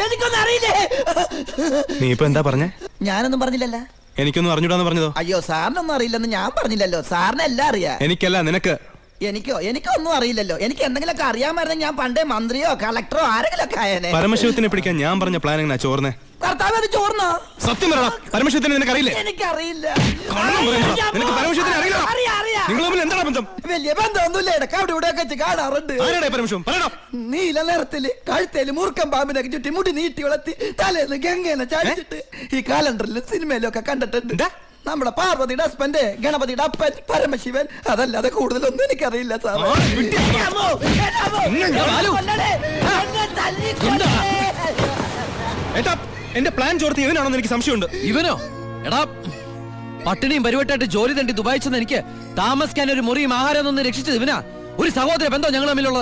എനിക്കൊന്നും അറിയില്ലേ? നീ ഇപ്പൊ എന്താ പറഞ്ഞേ? ഞാനൊന്നും പറഞ്ഞില്ലല്ലോ. എനിക്കൊന്നും അറിഞ്ഞൂടാന്ന് പറഞ്ഞതോ? അയ്യോ, സാറിനൊന്നും അറിയില്ലെന്ന് ഞാൻ പറഞ്ഞില്ലല്ലോ. സാറിന് എല്ലാം അറിയാം. എനിക്കല്ല, നിനക്ക്. എനിക്കൊന്നും അറിയില്ലല്ലോ. എനിക്ക് എന്തെങ്കിലുമൊക്കെ അറിയാമായിരുന്നെങ്കിൽ ഞാൻ പണ്ടേ മന്ത്രിയോ കളക്ടറോ ആരെങ്കിലും ഒക്കെ ആയേനെ. പരമശിവത്തിനെ പിടിക്കാൻ ഞാൻ പറഞ്ഞ പ്ലാൻ എങ്ങനെ ചോർന്നേ? കർത്താവ്, അത് ചോർന്നോ? സത്യം പറയടാ, പരമശിവത്തിനെ നിനക്കറിയില്ലേ? എനിക്കറിയില്ല. നിനക്ക് പരമശിവത്തിനെ അറിയില്ല? നിങ്ങൾ തമ്മിൽ എന്താണ് ബന്ധം? വലിയ ബന്ധമൊന്നുമില്ല. ഇടക്ക് അവിടെ ഇവിടെ വെച്ച് കാണാറുണ്ട്. ആരാടേ പരമശിവം? പറയടാ. നീല നിറത്തില് കഴുത്തേല് മൂർക്കം പാമ്പിനൊക്കെ ചുറ്റി മുടി നീട്ടി വളർത്തി തലേന്ന് ഗംഗേനെ ചാടിച്ചിട്ട് ഈ കാലണ്ടറിലും സിനിമയിലും ഒക്കെ കണ്ടിട്ടുണ്ട്. നമ്മുടെ പാർവതിയുടെ ഹസ്ബൻഡ്, ഗണപതിയുടെ അപ്പൻ പരമശിവൻ. അതല്ലാതെ കൂടുതലൊന്നും എനിക്കറിയില്ല സാർ. ഏട്ടാ, എന്റെ പ്ലാൻ ചോർത്തി ഇവനാണെന്ന് എനിക്ക് സംശയമുണ്ട്. ഇവനോ? എടാ, പട്ടിണിയും പരിവട്ടായിട്ട് ജോലി തണ്ടി ദുബായി ചെന്ന് എനിക്ക് താമസിക്കാൻ ഒരു മുറിയും ആഹാരം ഒന്ന് രക്ഷിച്ചത് ഇവനാ. ഒരു സഹോദര ബന്ധം ഞങ്ങൾ തമ്മിലുള്ള.